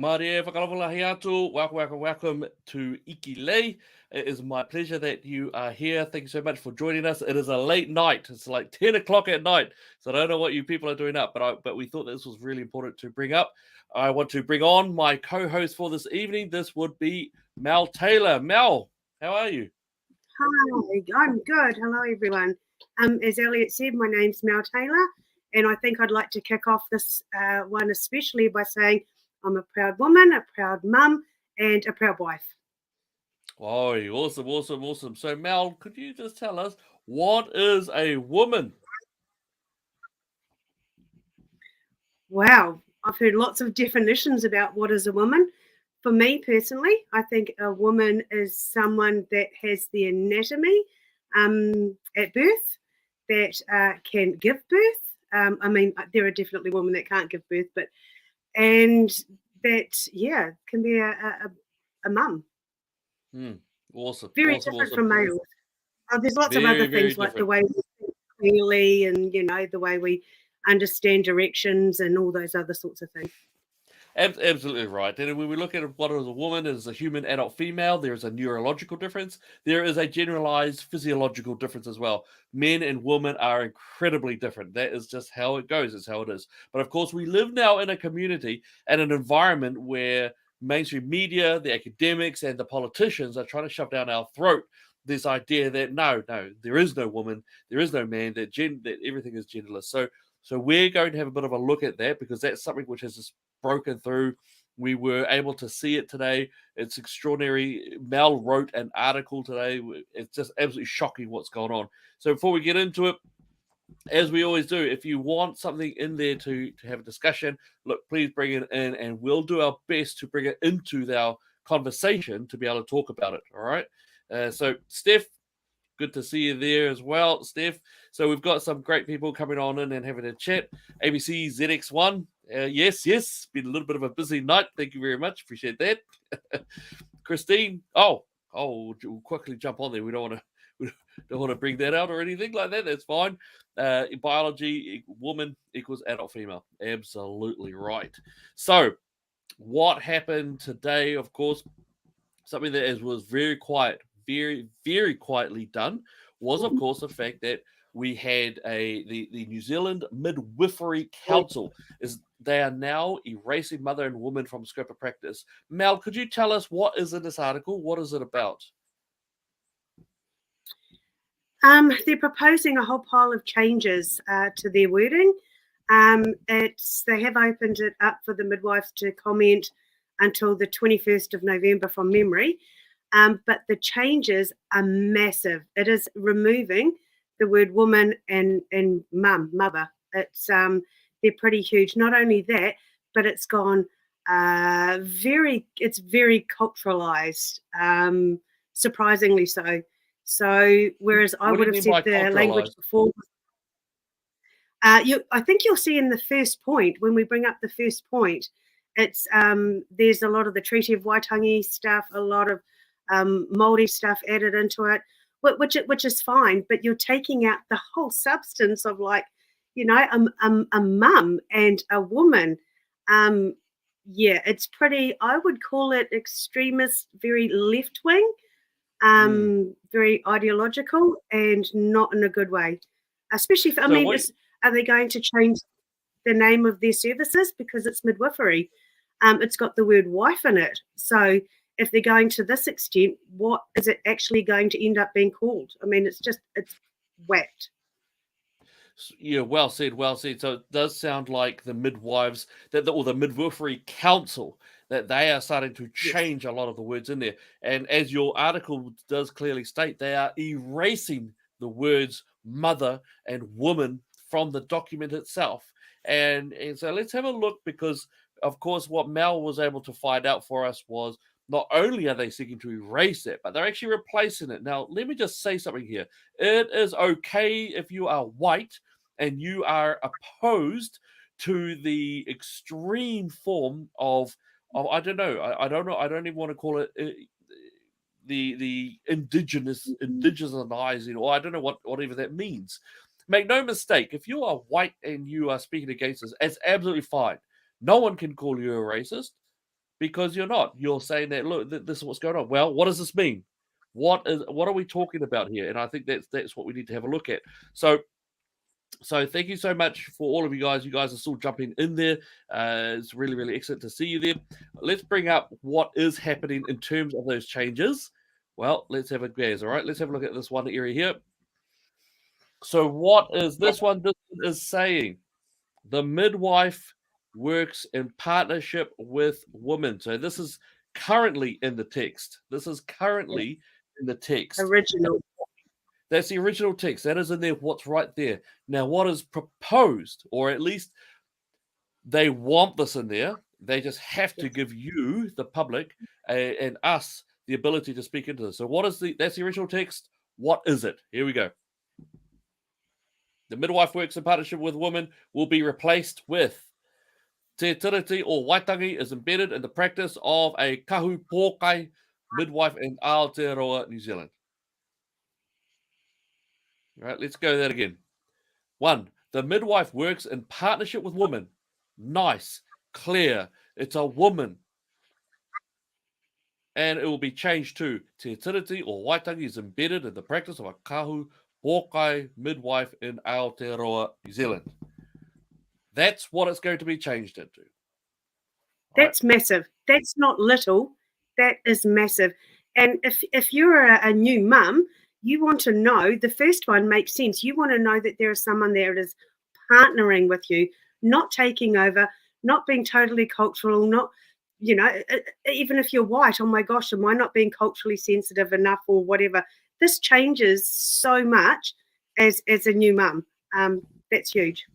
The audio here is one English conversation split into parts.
Marie whakalawalahi atu. Welcome to Ikilei. It is my pleasure that you are here. Thank you so much for joining us. It is a late night. It's like 10 o'clock at night. So I don't know what you people are doing up, but we thought this was really important to bring up. I want to bring on my co-host for this evening. This would be Mel Taylor. Mel, how are you? Hi, I'm good. Hello, everyone. As Elliot said, my name's Mel Taylor, and I think I'd like to kick off this one especially by saying I'm a proud woman, a proud mum, and a proud wife. Oh, awesome. So Mel, could you just tell us what is a woman? Wow, I've heard lots of definitions about what is a woman. For me personally, I think a woman is someone that has the anatomy at birth that can give birth. There are definitely women that can't give birth, and that can be a mum. Awesome. Very different from males. There's lots of Very, other very things like the different. way we think clearly, and the way we understand directions and all those other sorts of things. Absolutely right. And when we look at what is a woman, as a human adult female, there is a neurological difference. There is a generalized physiological difference as well. Men and women are incredibly different. That is just how it goes. It's how it is. But of course, we live now in a community and an environment where mainstream media, the academics, and the politicians are trying to shove down our throat this idea that no, there is no woman, there is no man, that everything is genderless. So we're going to have a bit of a look at that because that's something which has just broken through. We were able to see it today. It's extraordinary. Mel wrote an article today. It's just absolutely shocking what's going on. So before we get into it, as we always do, if you want something in there to have a discussion, look, please bring it in and we'll do our best to bring it into our conversation to be able to talk about it. All right. So Steph, good to see you there as well, Steph. So we've got some great people coming on in and having a chat. ABC ZX1. Yes. Been a little bit of a busy night. Thank you very much. Appreciate that. Christine. Oh, we'll quickly jump on there. We don't want to bring that out or anything like that. That's fine. Biology, woman equals adult female. Absolutely right. So what happened today, of course, something that was very quiet, very, very quietly done, was of course the fact that we had the New Zealand Midwifery Council is they are now erasing mother and woman from scope of practice. Mel, could you tell us what is in this article? What is it about? They're proposing a whole pile of changes to their wording. They have opened it up for the midwives to comment until the 21st of November from memory. But the changes are massive. It is removing the word woman and mother. They're pretty huge. Not only that, but it's gone it's very culturalized, surprisingly so. So whereas I would have said the language before, I think you'll see in the first point, when we bring up the first point, it's there's a lot of the Treaty of Waitangi stuff, a lot of Māori stuff added into it, which is fine, but you're taking out the whole substance of a mum and a woman. It's pretty, I would call it extremist, very left-wing, very ideological, and not in a good way. Especially if, are they going to change the name of their services because it's midwifery? It's got the word wife in it. So if they're going to this extent, what is it actually going to end up being called? I mean, it's whacked. Yeah, well said. So it does sound like the midwives, or the Midwifery Council, that they are starting to change a lot of the words in there. And as your article does clearly state, they are erasing the words mother and woman from the document itself. And so let's have a look, because, of course, what Mel was able to find out for us was not only are they seeking to erase it, but they're actually replacing it. Now, let me just say something here. It is okay if you are white and you are opposed to the extreme form of I don't know. I don't even want to call it the indigenizing, or I don't know what even that means. Make no mistake, if you are white and you are speaking against this, it's absolutely fine. No one can call you a racist. because you're not. You're saying that, look, this is what's going on. Well, what does this mean? What are we talking about here? And I think that's what we need to have a look at. So thank you so much for all of you guys. You guys are still jumping in there. It's really, really excellent to see you there. Let's bring up what is happening in terms of those changes. Well, let's have a gaze. All right, let's have a look at this one area here. So what is this one? This one is saying the midwife works in partnership with women. So this is currently in the text. This is currently in the text. Original. That's the original text. That is in there. What's right there. Now, what is proposed, or at least they want this in there, they just have to give you, the public, and us, the ability to speak into this. So that's the original text. What is it? Here we go. The midwife works in partnership with women will be replaced with te tiriti or waitangi is embedded in the practice of a kahu pōkai midwife in Aotearoa, New Zealand. All right, let's go that again. 1. The midwife works in partnership with women. Nice, clear. It's a woman. And it will be changed to te tiriti or waitangi is embedded in the practice of a kahu pōkai midwife in Aotearoa, New Zealand. That's what it's going to be changed into. That's massive. That's not little. That is massive. And if you're a new mum, you want to know, the first one makes sense. You want to know that there is someone there that is partnering with you, not taking over, not being totally cultural, not, even if you're white, oh my gosh, am I not being culturally sensitive enough or whatever? This changes so much as a new mum. That's huge.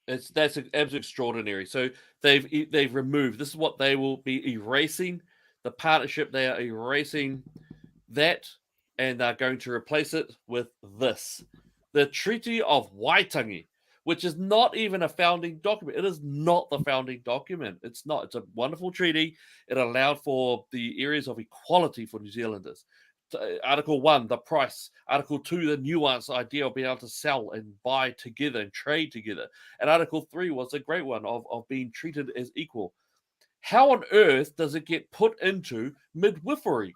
That's absolutely extraordinary. So they've removed. This is what they will be erasing. The partnership, they are erasing that, and they're going to replace it with this. The Treaty of Waitangi, which is not even a founding document. It is not the founding document. It's not. It's a wonderful treaty. It allowed for the areas of equality for New Zealanders. Article 1, the price. Article 2, the nuance idea of being able to sell and buy together and trade together. And Article 3 was a great one of being treated as equal. How on earth does it get put into midwifery?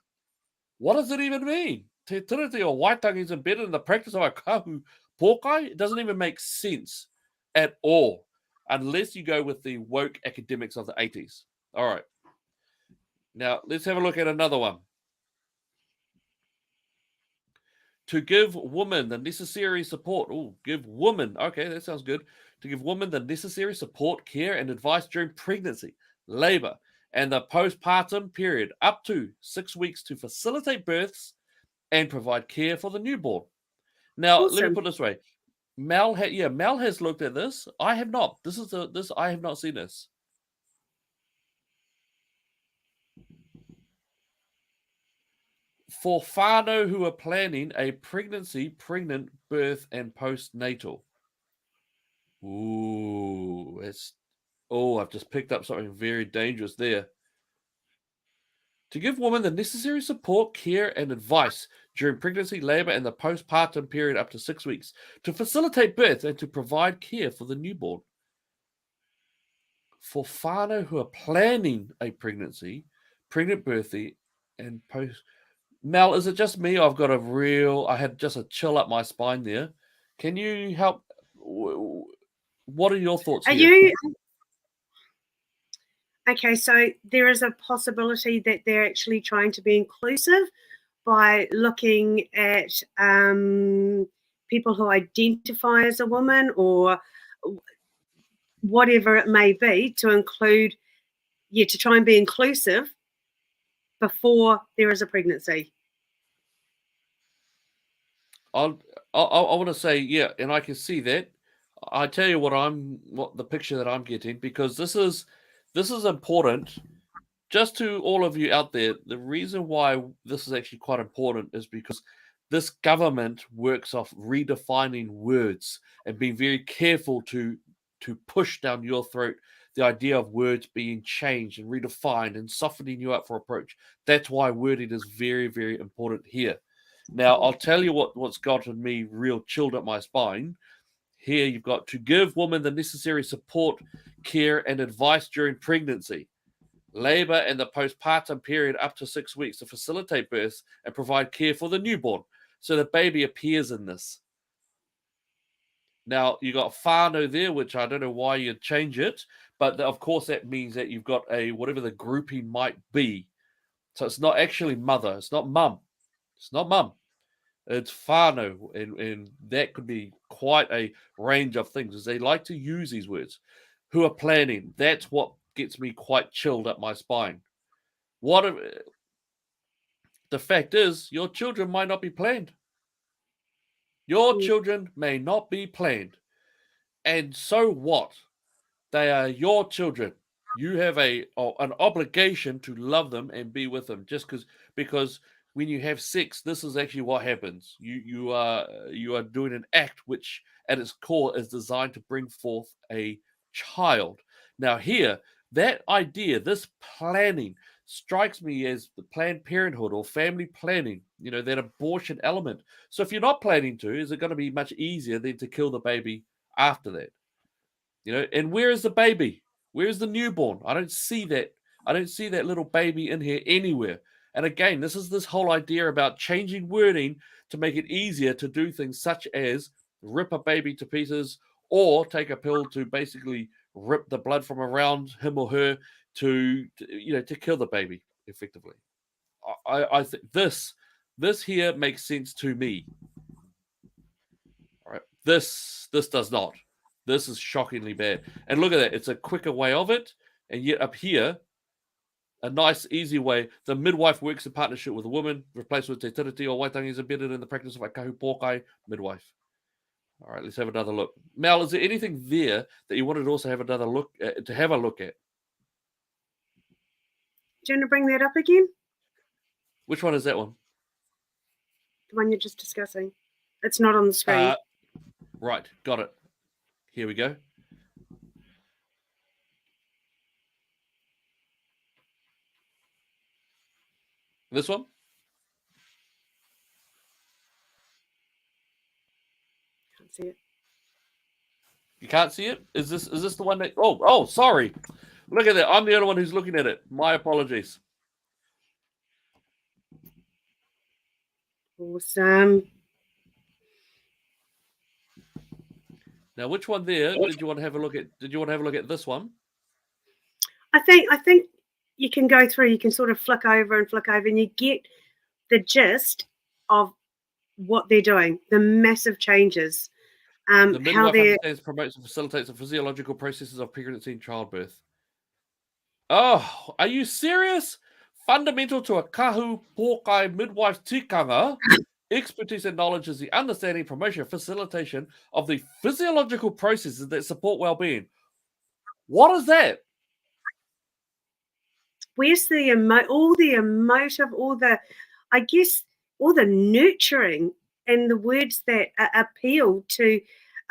What does it even mean? Te tiriti or waitangi is embedded in the practice of a kahu pōkai? It doesn't even make sense at all, unless you go with the woke academics of the 80s. All right. Now, let's have a look at another one. To give women the necessary support. Oh, give women. Okay, that sounds good. To give women the necessary support, care, and advice during pregnancy, labor, and the postpartum period up to 6 weeks to facilitate births and provide care for the newborn. Now, Awesome. Let me put it this way. Mel has looked at this. I have not. I have not seen this. For whānau who are planning a pregnancy, pregnant, birth, and postnatal. Ooh, I've just picked up something very dangerous there. To give women the necessary support, care, and advice during pregnancy, labor, and the postpartum period up to 6 weeks, to facilitate birth and to provide care for the newborn. For whānau who are planning a pregnancy, pregnant, birthing, and post. Mel, is it just me? I had just a chill up my spine there. Can you help? What are your thoughts here? Okay, so there is a possibility that they're actually trying to be inclusive by looking at people who identify as a woman or whatever it may be, to include, to try and be inclusive before there is a pregnancy. I want to say, yeah, and I can see that. I tell you what the picture that I'm getting, because this is important just to all of you out there. The reason why this is actually quite important is because this government works off redefining words and being very careful to push down your throat the idea of words being changed and redefined and softening you up for approach. That's why wording is very, very important here. Now, I'll tell you what's gotten me real chilled up my spine. Here you've got to give women the necessary support, care, and advice during pregnancy. labor and the postpartum period up to 6 weeks to facilitate births and provide care for the newborn. So the baby appears in this. Now, you got whānau there, which I don't know why you'd change it, but of course that means that you've got a whatever the grouping might be. So it's not actually mother, it's not mum. It's not mum. It's whānau, and that could be quite a range of things, as they like to use these words. Who are planning. That's what gets me quite chilled up my spine. The fact is, your children might not be planned. Your children may not be planned. And so what? They are your children. You have an obligation to love them and be with them. Because when you have sex, this is actually what happens. You are doing an act which, at its core, is designed to bring forth a child. Now, here, that idea, this planning, strikes me as the Planned Parenthood or family planning. That abortion element. So, if you're not planning to, is it going to be much easier than to kill the baby after that? And where is the baby? Where is the newborn? I don't see that. I don't see that little baby in here anywhere. And again, this is this whole idea about changing wording to make it easier to do things such as rip a baby to pieces or take a pill to basically rip the blood from around him or her to kill the baby effectively. I think this here makes sense to me. All right. This does not. This is shockingly bad. And look at that. It's a quicker way of it. And yet up here, a nice, easy way. The midwife works in partnership with a woman, replaced with te tiriti or waitangi is embedded in the practice of a kahu pōkai midwife. All right, let's have another look. Mel, is there anything there that you wanted to also have another look at, to have a look at? Do you want to bring that up again? Which one is that one? The one you're just discussing. It's not on the screen. Right, got it. Here we go. This one? Can't see it. You can't see it? Is this the one that... Oh, sorry. Look at that. I'm the only one who's looking at it. My apologies. Awesome. Now, which one there did you want to have a look at? Did you want to have a look at this one? I think you can go through, you can sort of flick over, and you get the gist of what they're doing, the massive changes. The midwife understands, promotes, and facilitates the physiological processes of pregnancy and childbirth. Oh, are you serious? Fundamental to a kahu pōkai midwife tikanga, expertise and knowledge is the understanding, promotion, and facilitation of the physiological processes that support well-being. What is that? Where's all the emotive, all the nurturing and the words that appeal to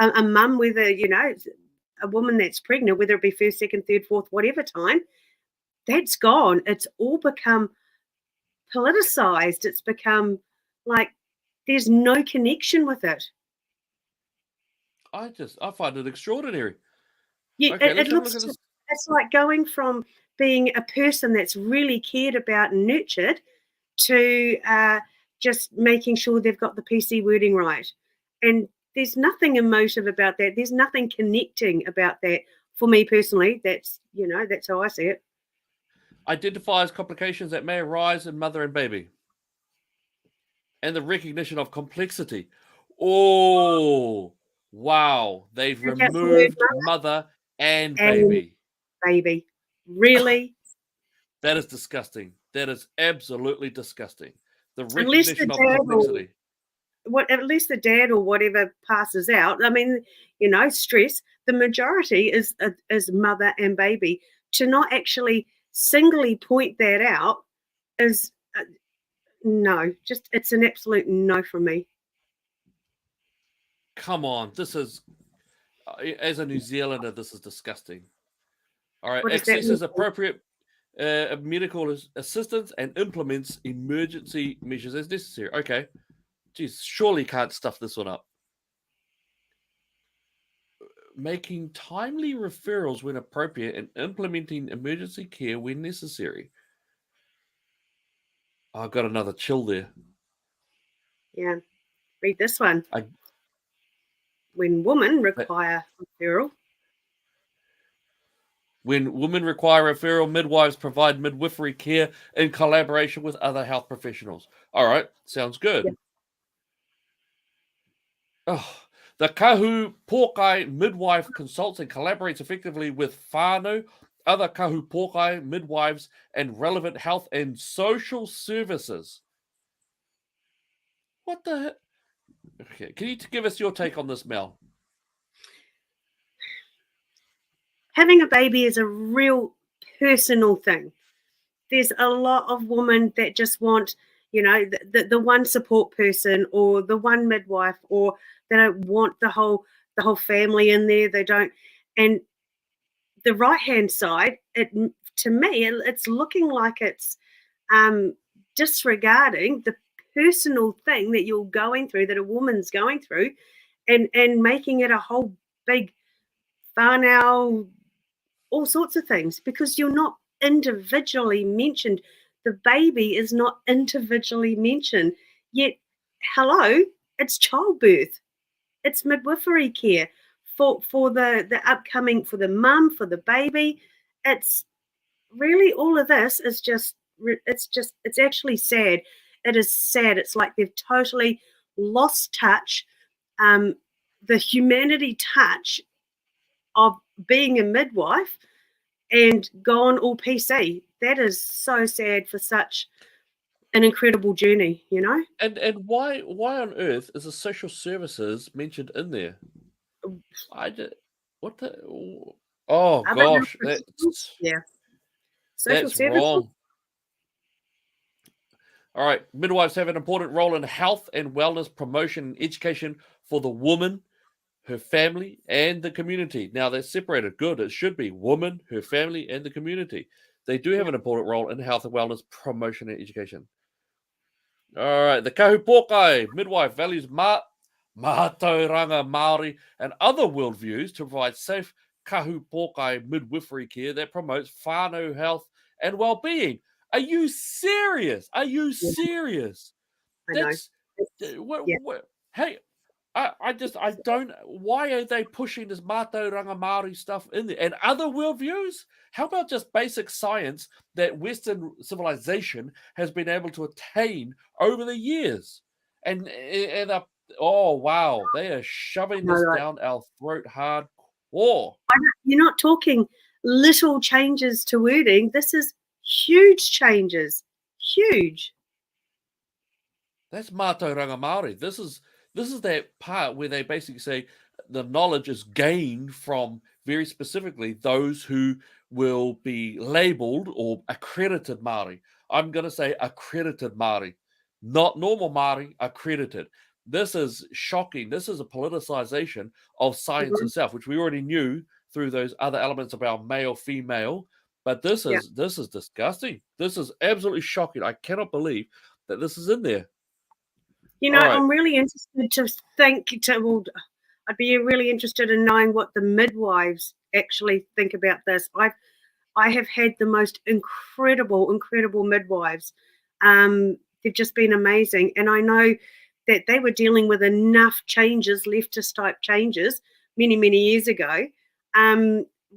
a mum, whether, a woman that's pregnant, whether it be first, second, third, fourth, whatever time, that's gone. It's all become politicized. It's become like there's no connection with it. I find it extraordinary. Yeah, okay, it's like going from being a person that's really cared about and nurtured to just making sure they've got the PC wording right. And there's nothing emotive about that. There's nothing connecting about that for me personally. That's how I see it. Identifies complications that may arise in mother and baby. And the recognition of complexity. Oh, wow. They've removed mother and baby. Baby. Really? That is disgusting. That is absolutely disgusting. The recognition of complexity. At least the dad or whatever passes out. I mean, stress. The majority is mother and baby. To not actually singly point that out is no. Just it's an absolute no from me. Come on, this is as a New Zealander, this is disgusting. All right, accesses appropriate medical assistance and implements emergency measures as necessary. Okay. Geez, surely can't stuff this one up. making timely referrals when appropriate and implementing emergency care when necessary. I've got another chill there. Yeah. Read this one. I, When women require referral. When women require referral, midwives provide midwifery care in collaboration with other health professionals. All right, sounds good. Yeah. Oh, the kahu pōkai midwife consults and collaborates effectively with whānau, other kahu pōkai midwives, and relevant health and social services. What the? Okay, can you give us your take on this, Mel? Having a baby is a real personal thing. There's a lot of women that just want, the one support person or the one midwife, or they don't want the whole family in there. They don't. And the right hand side, to me, it's looking like it's disregarding the personal thing that you're going through, that a woman's going through, and making it a whole big whānau, all sorts of things, because you're not individually mentioned. The baby is not individually mentioned. Yet, hello, it's childbirth, it's midwifery care for the upcoming, for the mum, for the baby. It's really, all of this is it's actually sad. It is sad. It's like they've totally lost touch, the humanity touch of being a midwife, and gone all PC. That is so sad for such an incredible journey, And why on earth is the social services mentioned in there? I did. What the? Oh gosh, Yeah. Social that's services. wrong. All right, midwives have an important role in health and wellness promotion and education for the woman, her family, and the community. Now they're separated. Good. It should be woman, her family, and the community. They do have an important role in health and wellness promotion and education. All right, the kahu pōkai midwife values mātauranga Māori and other worldviews to provide safe kahu pōkai midwifery care that promotes whānau health and well-being. Are you serious? Are you serious? I know. Hey, I don't. Why are they pushing this mātauranga Māori stuff in there? And other worldviews? How about just basic science that Western civilization has been able to attain over the years? And oh wow, they are shoving this down our throat hardcore. You're not talking little changes to wording. This is huge changes. Huge. That's mātauranga Māori. This is that part where they basically say the knowledge is gained from very specifically those who will be labelled or accredited Māori. I'm going to say accredited Māori, not normal Māori, accredited. This is shocking. This is a politicization of science itself, which we already knew through those other elements about male, female. But this is disgusting. This is absolutely shocking. I cannot believe that this is in there. I'm really interested I'd be really interested in knowing what the midwives actually think about this. I have had the most incredible midwives. They've just been amazing. And I know that they were dealing with enough changes, leftist type changes, many, many years ago.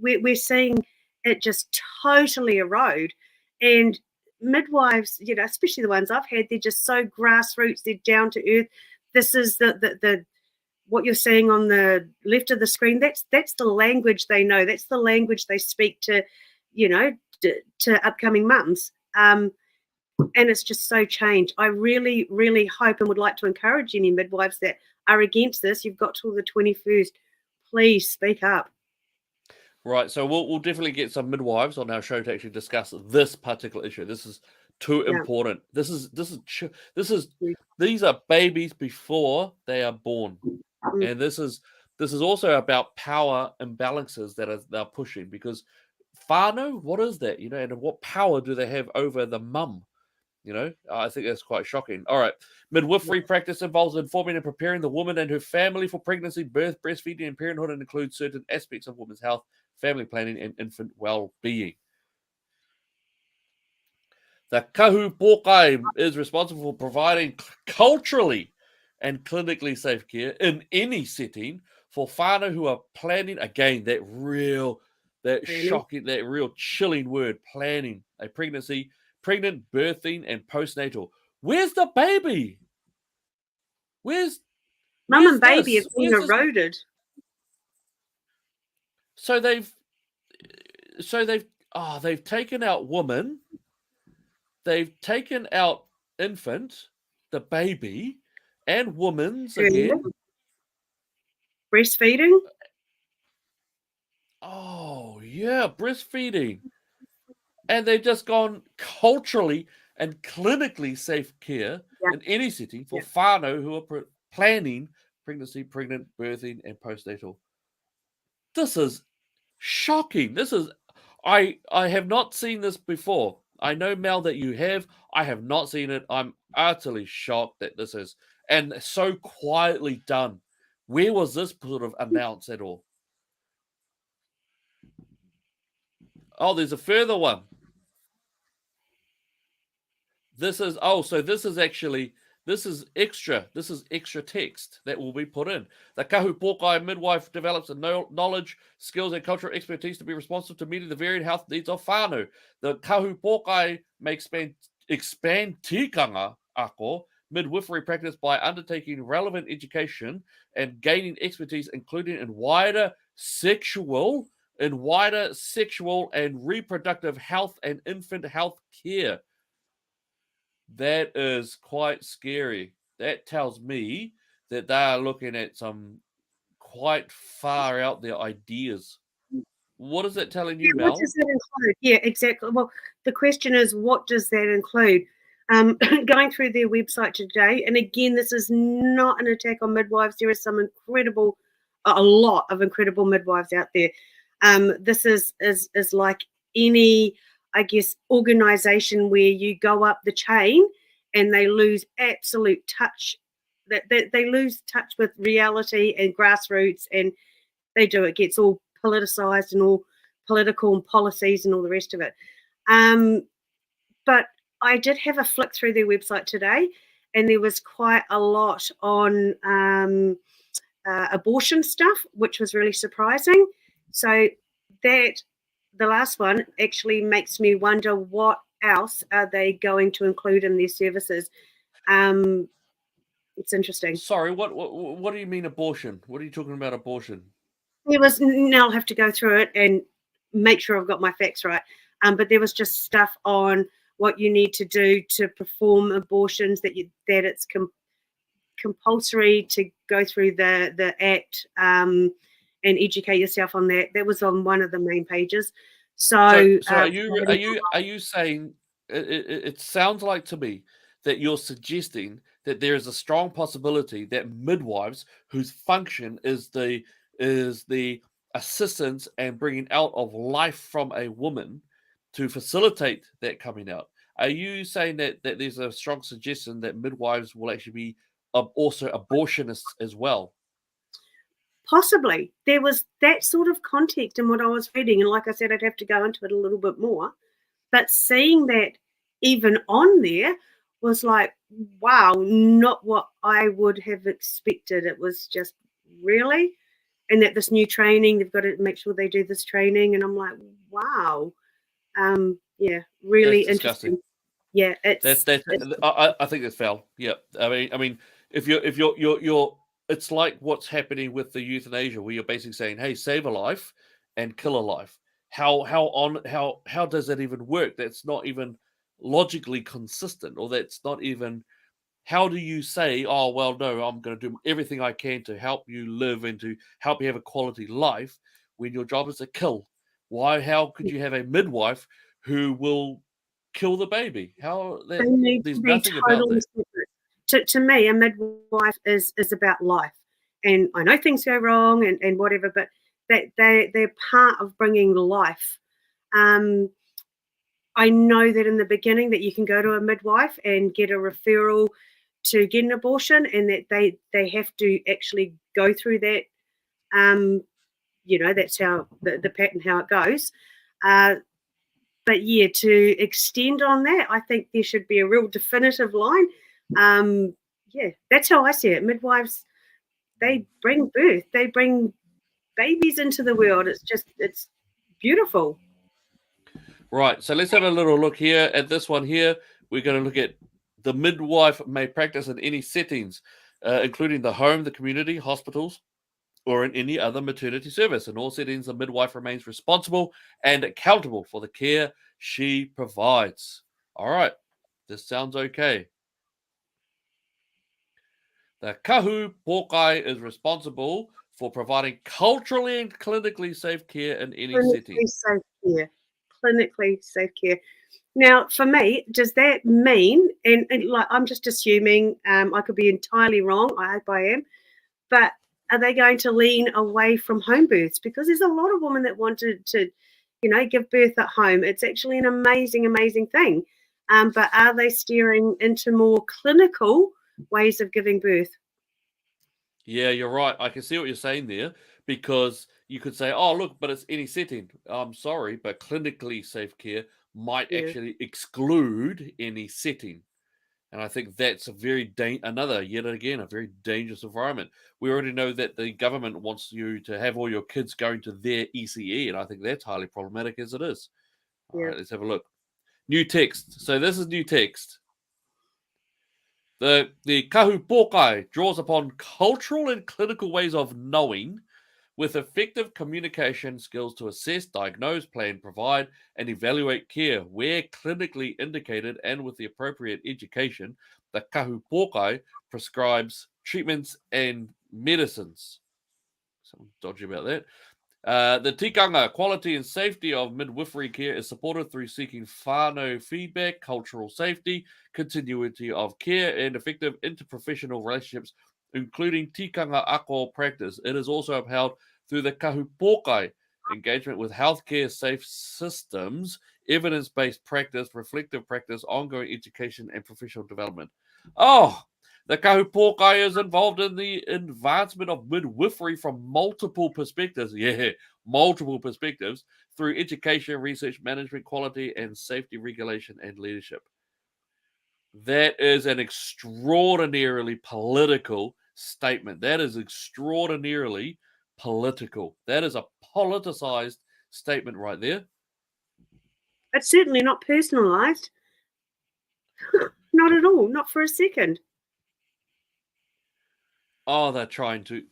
We're seeing it just totally erode. And midwives, especially the ones I've had, they're just so grassroots, they're down to earth. This is the what you're seeing on the left of the screen. That's the language they know. That's the language they speak to, to upcoming mums. And it's just so changed. I really, really hope and would like to encourage any midwives that are against this. You've got till the 21st. Please speak up. Right, so we'll definitely get some midwives on our show to actually discuss this particular issue. This is too important. These are babies before they are born, and this is also about power imbalances that they're pushing, because whānau, what is that? And what power do they have over the mum? I think that's quite shocking. All right. Midwifery practice involves informing and preparing the woman and her family for pregnancy, birth, breastfeeding, and parenthood, and includes certain aspects of women's health, family planning, and infant well-being. The kahupokai is responsible for providing culturally and clinically safe care in any setting for whānau who are planning, again, that shocking, that real chilling word, planning a pregnancy, pregnant, birthing, and postnatal. Where's the baby? Where's Mum and baby this? have been eroded. So they've taken out woman, they've taken out infant, the baby, and woman's again. Breastfeeding. Oh yeah, breastfeeding. And they've just gone culturally and clinically safe care in any setting for whānau who are planning pregnancy, pregnant, birthing, and postnatal. This is shocking. I have not seen this before. I know, Mel, that you have. I have not seen it. I'm utterly shocked that this is, and so quietly done. Where was this sort of announced at all? Oh, there's a further one. This is extra. This is extra text that will be put in. The kahupokai midwife develops a knowledge, skills, and cultural expertise to be responsive to meeting the varied health needs of whānau. The kahupokai may expand tikanga ako midwifery practice by undertaking relevant education and gaining expertise, including in wider sexual and reproductive health and infant health care. That is quite scary. That tells me that they are looking at some quite far out there ideas. What is that telling you, Mel? What does that include? Yeah, exactly. Well, the question is, what does that include? Going through their website today, and again, this is not an attack on midwives. There is a lot of incredible midwives out there. This is like any, I guess, organization where you go up the chain and they lose absolute touch. That they lose touch with reality and grassroots, and it gets all politicized and all political and policies and all the rest of it. But I did have a flick through their website today, and there was quite a lot on abortion stuff, which was really surprising. So the last one actually makes me wonder what else are they going to include in their services. It's interesting. Sorry, what do you mean abortion? What are you talking about abortion? Now I'll have to go through it and make sure I've got my facts right. But there was just stuff on what you need to do to perform abortions, that it's compulsory to go through the act and educate yourself on that. That was on one of the main pages. So are you saying it sounds like to me that you're suggesting that there is a strong possibility that midwives whose function is the assistance and bringing out of life from a woman to facilitate that coming out, are you saying that there's a strong suggestion that midwives will actually be also abortionists as well? Possibly. There was that sort of context in what I was reading, and like I said, I'd have to go into it a little bit more. But seeing that even on there was like, wow, not what I would have expected. It was just really, and that this new training, they've got to make sure they do this training, and I'm like, wow, yeah, really interesting. Yeah, I think it's foul. Yeah, I mean, if you're it's like what's happening with the euthanasia, where you're basically saying, hey, save a life and kill a life. How does that even work? That's not even logically consistent, or that's not even. How do you say, oh well, no, I'm going to do everything I can to help you live and to help you have a quality life, when your job is to kill? How could you have a midwife who will kill the baby? There's nothing about that. To me, a midwife is about life, and I know things go wrong and whatever, but they're part of bringing life. I know that in the beginning that you can go to a midwife and get a referral to get an abortion, and that they have to actually go through that. That's how the pattern how it goes. But yeah, to extend on that, I think there should be a real definitive line. That's how I see it. Midwives, they bring birth, they bring babies into the world. It's beautiful. Right, so let's have a little look here at this one here. We're going to look at the midwife may practice in any settings, including the home, the community, hospitals, or in any other maternity service. In all settings, the midwife remains responsible and accountable for the care she provides. All right, this sounds okay. The kahu pokai is responsible for providing culturally and clinically safe care in any setting. Clinically safe care. Now, for me, does that mean, and like I'm just assuming, I could be entirely wrong, I hope I am, but are they going to lean away from home births? Because there's a lot of women that wanted to, give birth at home. It's actually an amazing, amazing thing. But are they steering into more clinical ways of giving birth? Yeah, you're right. I can see what you're saying there, because you could say, oh, look, but it's any setting. I'm sorry, but clinically safe care might Yeah, actually exclude any setting. And I think that's a yet again, a very dangerous environment. We already know that the government wants you to have all your kids going to their ECE, and I think that's highly problematic as it is. All yeah. right, let's have a look. New text. So this is new text. The kahu pokai draws upon cultural and clinical ways of knowing with effective communication skills to assess, diagnose, plan, provide, and evaluate care where clinically indicated, and with the appropriate education, the kahu pokai prescribes treatments and medicines. Something dodgy about that. The tikanga, quality and safety of midwifery care, is supported through seeking whānau feedback, cultural safety, continuity of care, and effective interprofessional relationships, including tikanga ako practice. It is also upheld through the kahu pokai, engagement with healthcare safe systems, evidence-based practice, reflective practice, ongoing education, and professional development. Oh, the kahu pokai is involved in the advancement of midwifery from multiple perspectives. Yeah, multiple perspectives through education, research, management, quality, and safety regulation and leadership. That is an extraordinarily political statement. That is extraordinarily political. That is a politicized statement right there. It's certainly not personalised. Not at all. Not for a second. Oh, they're trying to.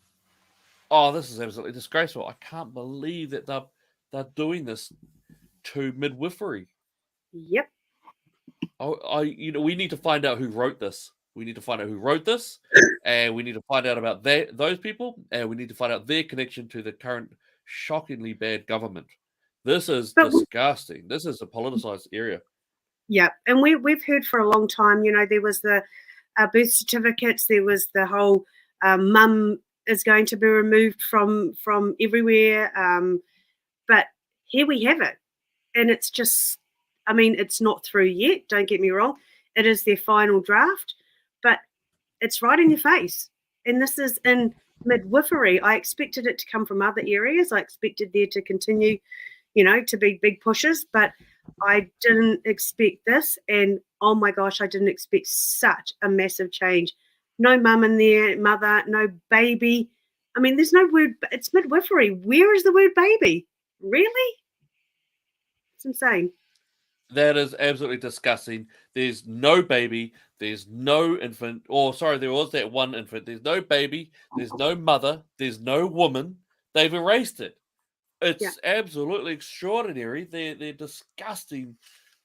Oh, this is absolutely disgraceful. I can't believe that they're doing this to midwifery. Yep. We need to find out who wrote this. We need to find out who wrote this, and we need to find out about those people, and we need to find out their connection to the current shockingly bad government. This is disgusting. This is a politicized area. Yeah, and we've heard for a long time. There was the birth certificates. There was the whole mum is going to be removed from everywhere. But here we have it, and it's just. I mean, it's not through yet. Don't get me wrong. It is their final draft, but it's right in your face. And this is in midwifery. I expected it to come from other areas. I expected there to continue, to be big pushes, but I didn't expect this. And oh my gosh, I didn't expect such a massive change. No mum in there, mother, no baby. I mean, there's no word. It's midwifery. Where is the word baby? Really? It's insane. That is absolutely disgusting. There's no baby. There's no infant. Or, sorry, there was that one infant. There's no baby. There's no mother. There's no woman. They've erased it. It's absolutely extraordinary. They're disgusting.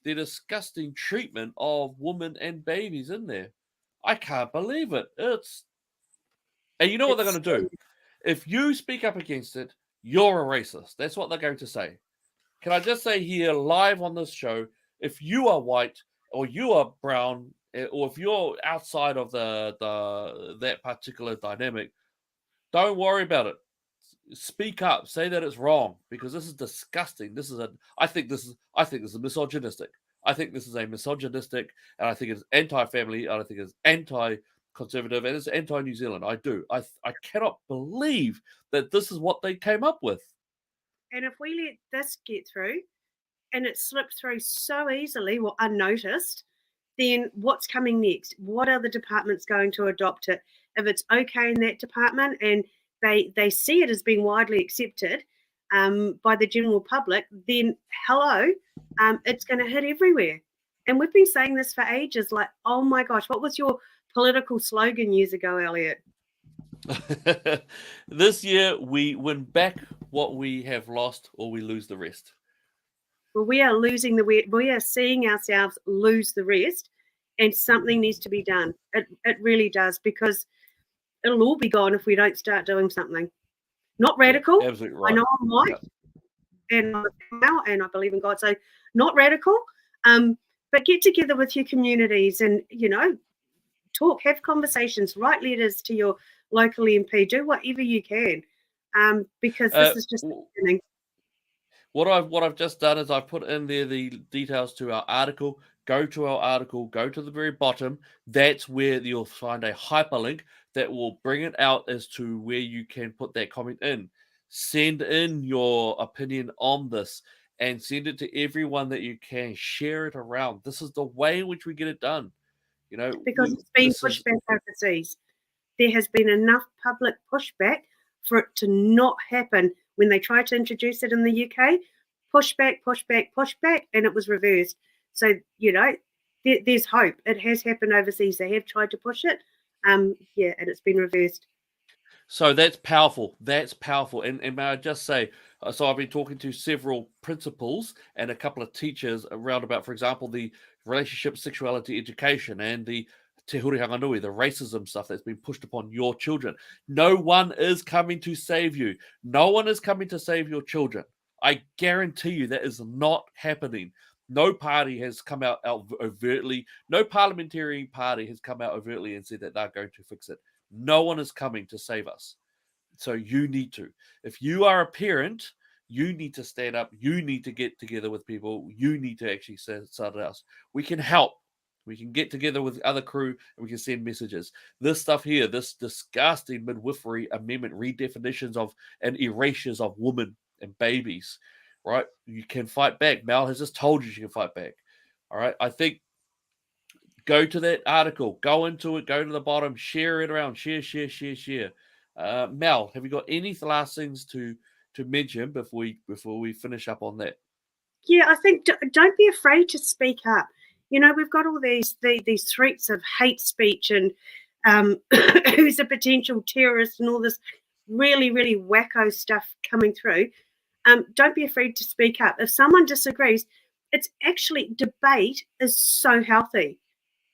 Their disgusting treatment of women and babies in there. I can't believe it. And you know what they're going to do? If you speak up against it, you're a racist. That's what they're going to say. Can I just say here, live on this show, if you are white or you are brown, or if you're outside of that particular dynamic, don't worry about it. Speak up. Say that it's wrong, because this is disgusting. I think this is misogynistic. I think this is a misogynistic, and I think it's anti-family, and I think it's anti-conservative, and it's anti-New Zealand. I do. I cannot believe that this is what they came up with. And if we let this get through, and it slipped through so easily or unnoticed, then what's coming next? What are the departments going to adopt it? If it's okay in that department and they see it as being widely accepted by the general public, then hello, it's going to hit everywhere. And we've been saying this for ages, like, oh my gosh, what was your political slogan years ago, Elliot? This year, we win back what we have lost, or we lose the rest. Well, we are seeing ourselves lose the rest, and something needs to be done. It really does, because it'll all be gone if we don't start doing something. Not radical. Yeah, absolutely right. I know I'm white, and I'm female, and I believe in God. So not radical, but get together with your communities and, talk, have conversations, write letters to your local MP, do whatever you can, because this is just the beginning. What I've just done is I've put in there the details to our article. Go to our article, go to the very bottom. That's where you'll find a hyperlink that will bring it out as to where you can put that comment in. Send in your opinion on this and send it to everyone that you can. Share it around. This is the way in which we get it done. Because it's been pushed back overseas. There has been enough public pushback for it to not happen. When they tried to introduce it in the UK, pushback, and it was reversed. So, there's hope. It has happened overseas. They have tried to push it, and it's been reversed. So that's powerful. That's powerful. And may I just say, so I've been talking to several principals and a couple of teachers around about, for example, the relationship, sexuality, education, and the te huri hanganui, the racism stuff that's been pushed upon your children. No one is coming to save you. No one is coming to save your children. I guarantee you that is not happening. No party has come out overtly, no parliamentary party has come out overtly and said that they're going to fix it. No one is coming to save us. So you need to. If you are a parent, you need to stand up. You need to get together with people. You need to actually start it out. We can help. We can get together with other crew and we can send messages. This stuff here, this disgusting midwifery amendment, redefinitions of and erasures of women and babies, right? You can fight back. Mel has just told you she can fight back. All right. I think go to that article, go into it, go to the bottom, share it around, share. Mel, have you got any last things to mention before we finish up on that? Yeah, I think don't be afraid to speak up. We've got all these threats of hate speech and who's a potential terrorist and all this really, really wacko stuff coming through. Don't be afraid to speak up. If someone disagrees, it's actually, debate is so healthy.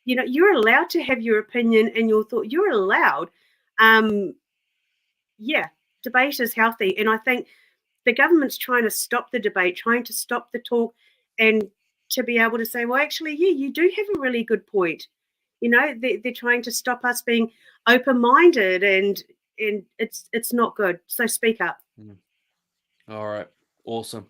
You're allowed to have your opinion and your thought. You're allowed. Debate is healthy. And I think the government's trying to stop the debate, trying to stop the talk, and to be able to say, well, actually, yeah, you do have a really good point. They're trying to stop us being open-minded, and it's not good. So speak up. All right. Awesome.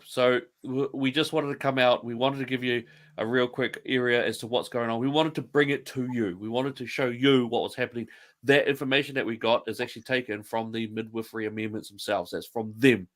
So we just wanted to come out. We wanted to give you a real quick area as to what's going on. We wanted to bring it to you. We wanted to show you what was happening. That information that we got is actually taken from the midwifery amendments themselves. That's from them.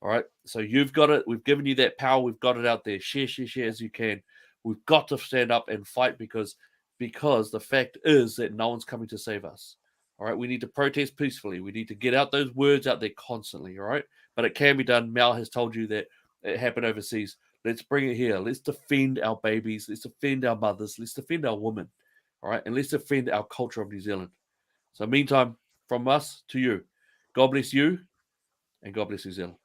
All right. So you've got it. We've given you that power. We've got it out there. Share as you can. We've got to stand up and fight because the fact is that no one's coming to save us. All right. We need to protest peacefully. We need to get out those words out there constantly. All right. But it can be done. Mal has told you that it happened overseas. Let's bring it here. Let's defend our babies. Let's defend our mothers. Let's defend our women. All right. And let's defend our culture of New Zealand. So meantime, from us to you, God bless you and God bless New Zealand.